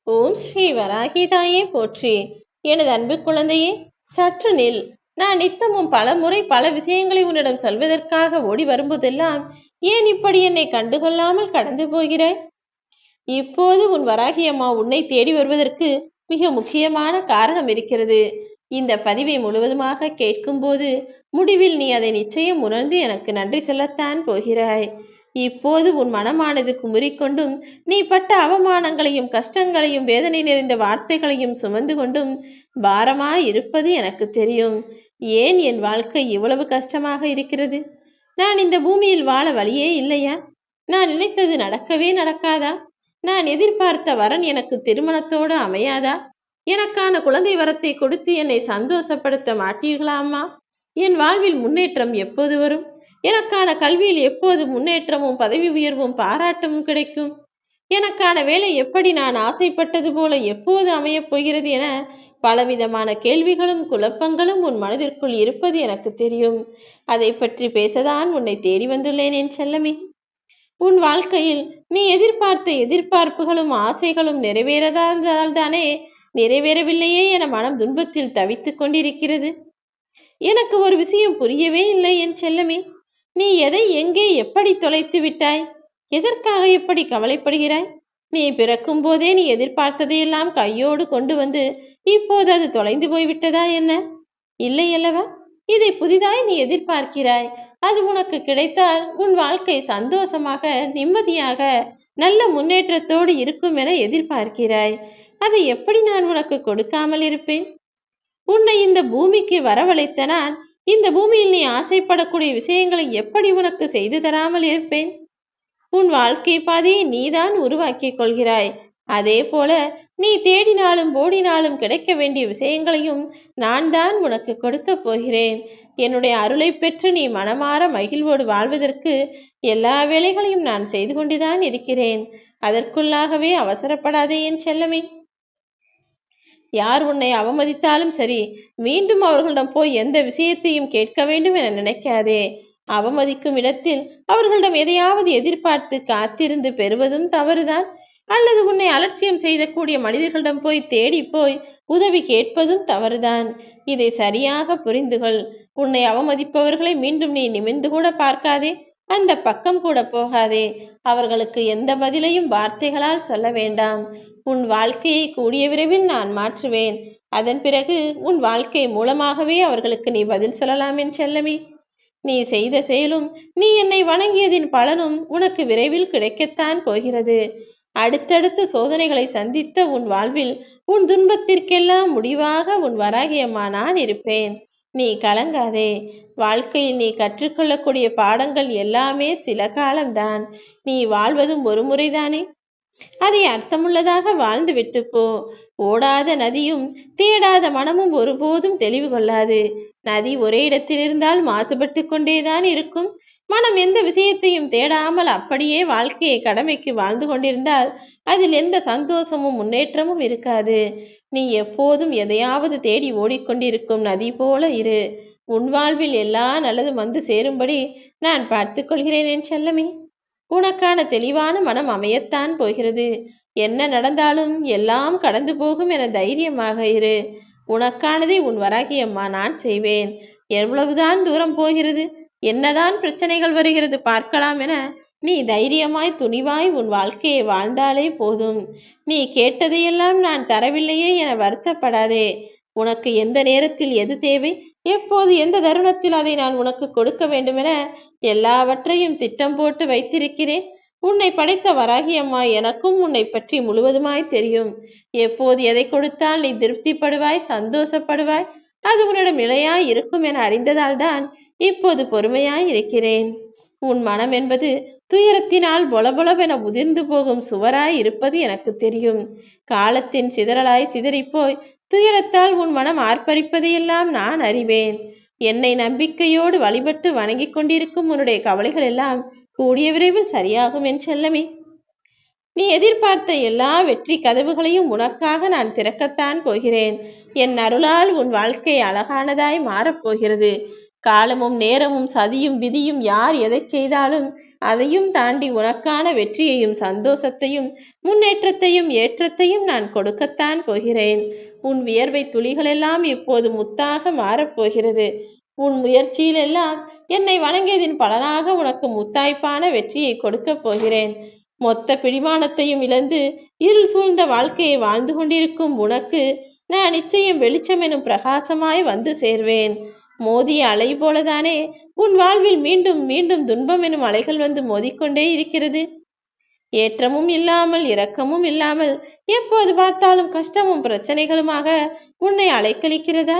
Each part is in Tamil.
ஓம் ஸ்ரீ வராகிதாயே போற்றி. எனது அன்பு குழந்தையே, சற்று நில். நான் நித்தமும் பல முறை பல விஷயங்களை உன்னிடம் சொல்வதற்காக ஓடி வரும்போதெல்லாம் ஏன் இப்படி என்னை கண்டுகொள்ளாமல் கடந்து போகிறாய்? இப்போது உன் வராகி அம்மா உன்னை தேடி வருவதற்கு மிக முக்கியமான காரணம் இருக்கிறது. இந்த பதிவை முழுவதுமாக கேட்கும்போது முடிவில் நீ அதை நிச்சயம் உணர்ந்து எனக்கு நன்றி சொல்லத்தான் போகிறாய். இப்போது உன் மனமானது குமுறிக்கொண்டும் நீ பட்ட அவமானங்களையும் கஷ்டங்களையும் வேதனை நிறைந்த வார்த்தைகளையும் சுமந்து கொண்டும் பாரமாய் இருப்பது எனக்கு தெரியும். ஏன் என் வாழ்க்கை இவ்வளவு கஷ்டமாக இருக்கிறது? நான் இந்த பூமியில் வாழ வழியே இல்லையா? நான் நினைத்தது நடக்கவே நடக்காதா? நான் எதிர்பார்த்த வரன் எனக்கு திருமணத்தோடு அமையாதா? எனக்கான குழந்தை வரத்தை கொடுத்து என்னை சந்தோஷப்படுத்த மாட்டீர்களா அம்மா? என் வாழ்வில் முன்னேற்றம் எப்போது வரும்? எனக்கான கல்வியில் எப்போது முன்னேற்றமும் பதவி உயர்வும் பாராட்டமும் கிடைக்கும்? எனக்கான வேலை எப்படி நான் ஆசைப்பட்டது போல எப்போது அமையப் போகிறது என பலவிதமான கேள்விகளும் குழப்பங்களும் உன் மனதிற்குள் இருப்பது எனக்கு தெரியும். அதை பற்றி பேசதான் உன்னை தேடி வந்துள்ளேன் என் செல்லமே. உன் வாழ்க்கையில் நீ எதிர்பார்த்த எதிர்பார்ப்புகளும் ஆசைகளும் நிறைவேறதால்தானே நிறைவேறவில்லையே என மனம் துன்பத்தில் தவித்துக் கொண்டிருக்கிறது. எனக்கு ஒரு விஷயம் புரியவே இல்லை என் செல்லமே. நீ எதை எங்கே எப்படி தொலைத்து விட்டாய்? எதற்காக இப்படி கவலைப்படுகிறாய்? நீ பிறக்கும் போதே நீ எதிர்பார்த்ததையெல்லாம் கையோடு கொண்டு வந்து இப்போது அது தொலைந்து போய்விட்டதா என்ன? இல்லை அல்லவா? இதை புதிதாய் நீ எதிர்பார்க்கிறாய். அது உனக்கு கிடைத்தால் உன் வாழ்க்கை சந்தோஷமாக நிம்மதியாக நல்ல முன்னேற்றத்தோடு இருக்கும் என எதிர்பார்க்கிறாய். அதை எப்படி நான் உனக்கு கொடுக்காமல் இருப்பேன்? உன்னை இந்த பூமிக்கு வரவழைத்த நான் இந்த பூமியில் நீ ஆசைப்படக்கூடிய விஷயங்களை எப்படி உனக்கு செய்து தராமல் இருப்பேன்? உன் வாழ்க்கை பாதையை நீதான் உருவாக்கிக் கொள்கிறாய். அதே போல நீ தேடினாலும் ஓடினாலும் கிடைக்க வேண்டிய விஷயங்களையும் நான் தான் உனக்கு கொடுக்க போகிறேன். என்னுடைய அருளை பெற்று நீ மனமாற மகிழ்வோடு வாழ்வதற்கு எல்லா வேலைகளையும் நான் செய்து கொண்டுதான் இருக்கிறேன். அதற்குள்ளாகவே அவசரப்படாதே என் செல்லமே. யார் உன்னை அவமதித்தாலும் சரி, மீண்டும் அவர்களிடம் போய் எந்த விஷயத்தையும் கேட்க வேண்டும் என நினைக்காதே. அவமதிக்கும் இடத்தில் அவர்களிடம் எதையாவது எதிர்பார்த்து காத்திருந்து பெறுவதும் தவறுதான். அல்லது உன்னை அலட்சியம் செய்யக்கூடிய மனிதர்களிடம் போய் தேடி போய் உதவி கேட்பதும் தவறுதான். இதை சரியாக புரிந்துகொள். உன்னை அவமதிப்பவர்களை மீண்டும் நீ நிமிர்ந்து கூட பார்க்காதே, அந்த பக்கம் கூட போகாதே. அவர்களுக்கு எந்த பதிலையும் வார்த்தைகளால் சொல்ல வேண்டாம். உன் வாழ்க்கையை கூடிய விரைவில் நான் மாற்றுவேன். அதன் பிறகு உன் வாழ்க்கை மூலமாகவே அவர்களுக்கு நீ பதில் சொல்லலாம் என் செல்லமே. நீ செய்த செயலும் நீ என்னை வணங்கியதின் பலனும் உனக்கு விரைவில் கிடைக்கத்தான் போகிறது. அடுத்தடுத்து சோதனைகளை சந்தித்த உன் வாழ்வில் உன் துன்பத்திற்கெல்லாம் முடிவாக உன் வராகியம்மா நான் இருப்பேன். நீ கலங்காதே. வாழ்க்கையில் நீ கற்றுக்கொள்ளக்கூடிய பாடங்கள் எல்லாமே சில காலம்தான். நீ வாழ்வதும் ஒரு முறைதானே. அதை அர்த்தமுள்ளதாக வாழ்ந்து விட்டு போ. ஓடாத நதியும் தேடாத மனமும் ஒருபோதும் தெளிவு கொள்ளாது. நதி ஒரே இடத்தில் இருந்தால் மாசுபட்டு கொண்டேதான் இருக்கும். மனம் எந்த விஷயத்தையும் தேடாமல் அப்படியே வாழ்க்கையை கடமைக்கு வாழ்ந்து கொண்டிருந்தால் அதில் எந்த சந்தோஷமும் முன்னேற்றமும் இருக்காது. நீ எப்போதும் எதையாவது தேடி ஓடிக்கொண்டிருக்கும் நதி போல இரு. உன் வாழ்வில் எல்லா நல்லதும் வந்து சேரும்படி நான் பார்த்துக் கொள்கிறேன் என் செல்லமே. உனக்கான தெளிவான மனம் அமையத்தான் போகிறது. என்ன நடந்தாலும் எல்லாம் கடந்து போகும் என தைரியமாக இரு. உனக்கானதை உன் வராகியம்மா நான் செய்வேன். எவ்வளவுதான் தூரம் போகிறது, என்னதான் பிரச்சனைகள் வருகிறது பார்க்கலாம் என நீ தைரியமாய் துணிவாய் உன் வாழ்க்கையை வாழ்ந்தாலே போதும். நீ கேட்டதையெல்லாம் நான் தரவில்லையே என வருத்தப்படாதே. உனக்கு எந்த நேரத்தில் எது தேவை, எப்போது எந்த தருணத்தில் அதை நான் உனக்கு கொடுக்க வேண்டுமென எல்லாவற்றையும் திட்டம் போட்டு வைத்திருக்கிறேன். உன்னை படைத்த வராகி அம்மா எனக்கும் உன்னை பற்றி முழுவதுமாய் தெரியும். எப்போது எதை கொடுத்தால் நீ திருப்திப்படுவாய், சந்தோஷப்படுவாய், அது உன்னிடம் நிலையாய் இருக்கும் என அறிந்ததால் தான் இப்போது பொறுமையாய் இருக்கிறேன். உன் மனம் என்பது துயரத்தினால் பொலபொலவென உதிர்ந்து போகும் சுவராய் இருப்பது எனக்கு தெரியும். காலத்தின் சிதறலாய் சிதறிப்போய் துயரத்தால் உன் மனம் ஆர்ப்பரிப்பதையெல்லாம் நான் அறிவேன். என்னை நம்பிக்கையோடு வழிபட்டு வணங்கி கொண்டிருக்கும் உன்னுடைய கவலைகள் எல்லாம் கூடிய விரைவில் சரியாகும் என் செல்லமே. நீ எதிர்பார்த்த எல்லா வெற்றி கதவுகளையும் உனக்காக நான் திறக்கத்தான் போகிறேன். என் அருளால் உன் வாழ்க்கை அழகானதாய் மாறப்போகிறது. காலமும் நேரமும் சதியும் விதியும் யார் எதை செய்தாலும் அதையும் தாண்டி உனக்கான வெற்றியையும் சந்தோஷத்தையும் முன்னேற்றத்தையும் ஏற்றத்தையும் நான் கொடுக்கத்தான் போகிறேன். உன் வியர்வை துளிகளெல்லாம் இப்போது முத்தாக மாறப்போகிறது. உன் முயற்சியிலெல்லாம் என்னை வணங்கியதின் பலனாக உனக்கு முத்தாய்ப்பான வெற்றியை கொடுக்கப் போகிறேன். மொத்த பிடிமானத்தையும் இழந்து இருள் சூழ்ந்த வாழ்க்கையை வாழ்ந்து கொண்டிருக்கும் உனக்கு நான் நிச்சயம் வெளிச்சம் எனும் பிரகாசமாய் வந்து சேர்வேன். மோதிய அலை போலதானே உன் வாழ்வில் மீண்டும் மீண்டும் துன்பம் எனும் அலைகள் வந்து மோதிக்கொண்டே இருக்கிறது. ஏற்றமும் இல்லாமல் இரக்கமும் இல்லாமல் எப்போது பார்த்தாலும் கஷ்டமும் பிரச்சனைகளுமாக உன்னை அலைக்கழிக்கிறதா?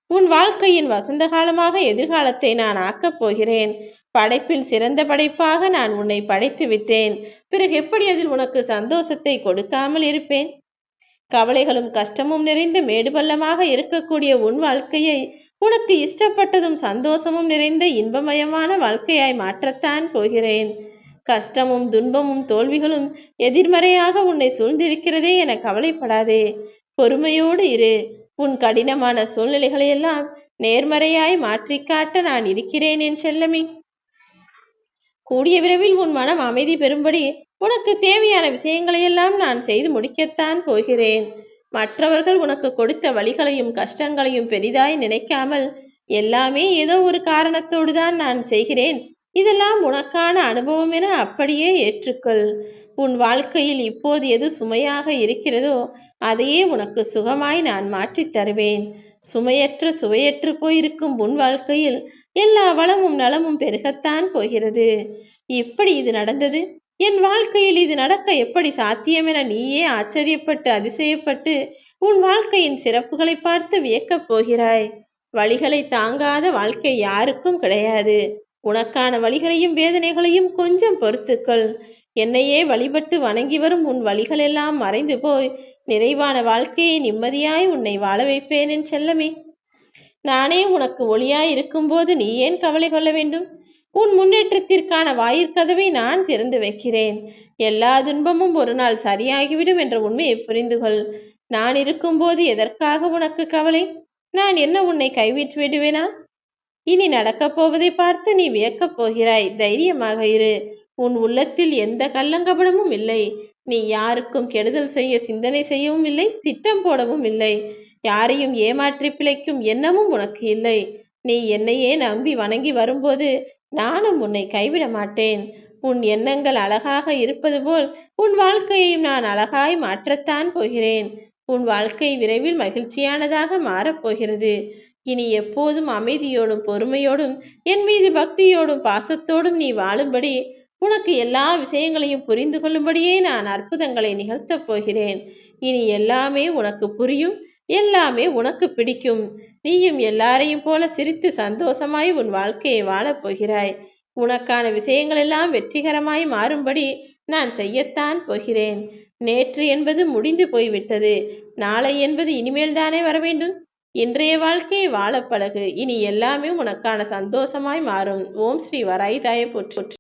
உன் வாழ்க்கையின் வசந்த காலமாக எதிர்காலத்தை நான் ஆக்கப் போகிறேன். படைப்பில் சிறந்த படைப்பாக நான் உன்னை படைத்து விட்டேன். பிறகு எப்படி அதில் உனக்கு சந்தோஷத்தை கொடுக்காமல் இருப்பேன்? கவலைகளும் கஷ்டமும் நிறைந்த மேடுபள்ளமாக இருக்கக்கூடிய உன் வாழ்க்கையை உனக்கு இஷ்டப்பட்டதும் சந்தோஷமும் நிறைந்த இன்பமயமான வாழ்க்கையாய் மாற்றத்தான் போகிறேன். கஷ்டமும் துன்பமும் தோல்விகளும் எதிர்மறையாக உன்னை சூழ்ந்திருக்கிறதே என கவலைப்படாதே. பொறுமையோடு இரு. உன் கடினமான சூழ்நிலைகளையெல்லாம் நேர்மறையாய் மாற்றிக்காட்ட நான் இருக்கிறேன் என் செல்லமே. கூடிய விரைவில் உன் மனம் அமைதி பெறும்படி உனக்கு தேவையான விஷயங்களையெல்லாம் நான் செய்து முடிக்கத்தான் போகிறேன். மற்றவர்கள் உனக்கு கொடுத்த வழிகளையும் கஷ்டங்களையும் பெரிதாய் நினைக்காமல் எல்லாமே ஏதோ ஒரு காரணத்தோடு தான் நான் செய்கிறேன், இதெல்லாம் உனக்கான அனுபவம் என அப்படியே ஏற்றுக்கொள். உன் வாழ்க்கையில் இப்போது எது சுமையாக இருக்கிறதோ அதையே உனக்கு சுகமாய் நான் மாற்றித் தருவேன். சுமையற்ற சுவையற்று போயிருக்கும் உன் வாழ்க்கையில் எல்லா வளமும் நலமும் பெருகத்தான் போகிறது. எப்படி இது நடந்தது? என் வாழ்க்கையில் இது நடக்க எப்படி சாத்தியம் என நீயே ஆச்சரியப்பட்டு அதிசயப்பட்டு உன் வாழ்க்கையின் சிறப்புகளை பார்த்து வியக்கப் போகிறாய். வழிகளை தாங்காத வாழ்க்கை யாருக்கும் கிடையாது. உனக்கான வழிகளையும் வேதனைகளையும் கொஞ்சம் பொறுத்துக்கள். என்னையே வழிபட்டு வணங்கி வரும் உன் வழிகளெல்லாம் மறைந்து போய் நிறைவான வாழ்க்கையை நிம்மதியாய் உன்னை வாழ வைப்பேன் என் செல்லமே. நானே உனக்கு ஒளியாய் இருக்கும்போது நீ ஏன் கவலை கொள்ள வேண்டும்? உன் முன்னேற்றத்திற்கான வாயிற்கதவை நான் திறந்து வைக்கிறேன். எல்லா துன்பமும் ஒரு நாள் சரியாகிவிடும் என்ற உண்மையை புரிந்து கொள். நான் இருக்கும்போது எதற்காக உனக்கு கவலை? நான் என்ன உன்னை கைவிட்டு விடுவேனா? இனி நடக்கப் போவதை பார்த்து நீ வியக்கப் போகிறாய். தைரியமாக இரு. உன் உள்ளத்தில் எந்த கள்ளங்கபடமும் இல்லை. நீ யாருக்கும் கெடுதல் செய்ய சிந்தனை செய்யவும் இல்லை, திட்டம் போடவும் இல்லை. யாரையும் ஏமாற்றி பிழைக்கும் எண்ணமும் உனக்கு இல்லை. நீ என்னையே நம்பி வணங்கி வரும்போது நானும் உன்னை கைவிட மாட்டேன். உன் எண்ணங்கள் அழகாக இருப்பது போல் உன் வாழ்க்கையையும் நான் அழகாய் மாற்றத்தான் போகிறேன். உன் வாழ்க்கை விரைவில் மகிழ்ச்சியானதாக மாறப்போகிறது. இனி எப்போதும் அமைதியோடும் பொறுமையோடும் என் மீது பக்தியோடும் பாசத்தோடும் நீ வாழும்படி உனக்கு எல்லா விஷயங்களையும் புரிந்து கொள்ளும்படியே நான் அற்புதங்களை நிகழ்த்தப் போகிறேன். இனி எல்லாமே உனக்கு புரியும், எல்லாமே உனக்கு பிடிக்கும். நீயும் எல்லாரையும் போல சிரித்து சந்தோஷமாய் உன் வாழ்க்கையை வாழப் போகிறாய். உனக்கான விஷயங்கள் எல்லாம் வெற்றிகரமாய் மாறும்படி நான் செய்யத்தான் போகிறேன். நேற்று என்பது முடிந்து போய்விட்டது. நாளை என்பது இனிமேல் தானே வர வேண்டும். இன்றைய வாழ்க்கையை வாழ பழகு. இனி எல்லாமே உனக்கான சந்தோஷமாய் மாறும். ஓம் ஸ்ரீ வராயிதாய போற்று.